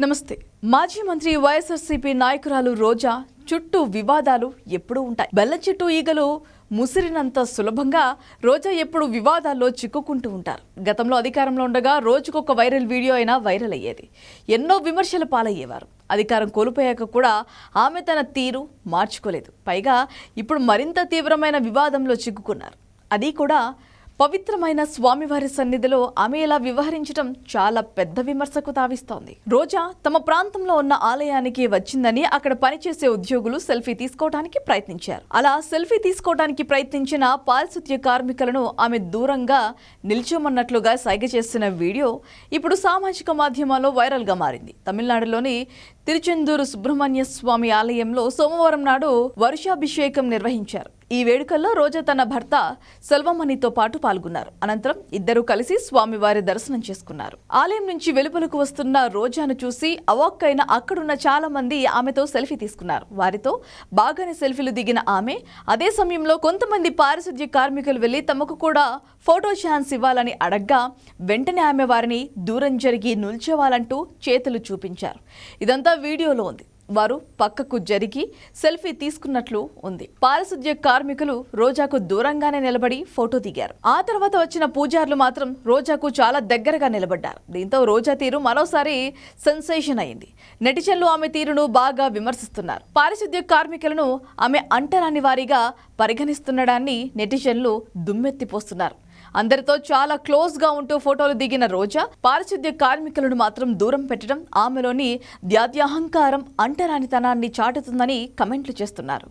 నమస్తే. మాజీ మంత్రి వైఎస్ఆర్సీపీ నాయకురాలు రోజా చుట్టూ వివాదాలు ఎప్పుడూ ఉంటాయి. బెల్లం చెట్టు ఈగలు ముసిరినంత సులభంగా రోజా ఎప్పుడు వివాదాల్లో చిక్కుకుంటూ ఉంటారు. గతంలో అధికారంలో ఉండగా రోజుకొక వైరల్ వీడియో అయినా వైరల్ అయ్యేది. ఎన్నో విమర్శల పాలయ్యేవారు. అధికారం కోల్పోయాక కూడా ఆమె తన తీరు మార్చుకోలేదు. పైగా ఇప్పుడు మరింత తీవ్రమైన వివాదంలో చిక్కుకున్నారు. అది కూడా పవిత్రమైన స్వామివారి సన్నిధిలో ఆమె ఇలా వ్యవహరించడం చాలా పెద్ద విమర్శకు తావిస్తోంది. రోజా తమ ప్రాంతంలో ఉన్న ఆలయానికి వచ్చిందని అక్కడ పనిచేసే ఉద్యోగులు సెల్ఫీ తీసుకోవడానికి ప్రయత్నించారు. అలా సెల్ఫీ తీసుకోవడానికి ప్రయత్నించిన పారిశుద్ధ్య కార్మికులను ఆమె దూరంగా నిల్చోమన్నట్లుగా సైగ చేస్తున్న వీడియో ఇప్పుడు సామాజిక మాధ్యమాల్లో వైరల్ గా మారింది. తమిళనాడులోని తిరుచెందూరు సుబ్రహ్మణ్య స్వామి ఆలయంలో సోమవారం నాడు వర్షాభిషేకం నిర్వహించారు. ఈ వేడుకల్లో రోజా తన భర్త సెల్వమణితో పాటు పాల్గొన్నారు. అనంతరం ఇద్దరు కలిసి స్వామివారి దర్శనం చేసుకున్నారు. ఆలయం నుంచి వెలుపలకు వస్తున్న రోజాను చూసి అవాక్కైన అక్కడున్న చాలా మంది ఆమెతో సెల్ఫీ తీసుకున్నారు. వారితో బాగానే సెల్ఫీలు దిగిన ఆమె అదే సమయంలో కొంతమంది పారిశుద్ధ్య కార్మికులు వెళ్లి తమకు కూడా ఫోటో ఛాన్స్ ఇవ్వాలని అడగ్గా వెంటనే ఆమె వారిని దూరం జరిగి నిల్చోవాలంటూ చేతులు చూపించారు. ఇదంతా వీడియోలో ఉంది. వారు పక్కకు జరిగి సెల్ఫీ తీసుకున్నట్లు ఉంది. పారిశుద్ధ్య కార్మికులు రోజాకు దూరంగానే నిలబడి ఫోటో దిగారు. ఆ తర్వాత వచ్చిన పూజారులు మాత్రం రోజాకు చాలా దగ్గరగా నిలబడ్డారు. దీంతో రోజా తీరు మరోసారి సెన్సేషన్ అయింది. నెటిజన్లు ఆమె తీరును బాగా విమర్శిస్తున్నారు. పారిశుద్ధ్య కార్మికులను ఆమె అంటరాని వారిగా పరిగణిస్తుండడాన్ని నెటిజన్లు దుమ్మెత్తిపోస్తున్నారు. అందరితో చాలా క్లోజ్ గా ఉంటూ ఫోటోలు దిగిన రోజా పారిశుద్ధ్య కార్మికులను మాత్రం దూరం పెట్టడం ఆమెలోని ద్యాద్యహంకారం, అంటరానితనాన్ని చాటుతుందని కమెంట్లు చేస్తున్నారు.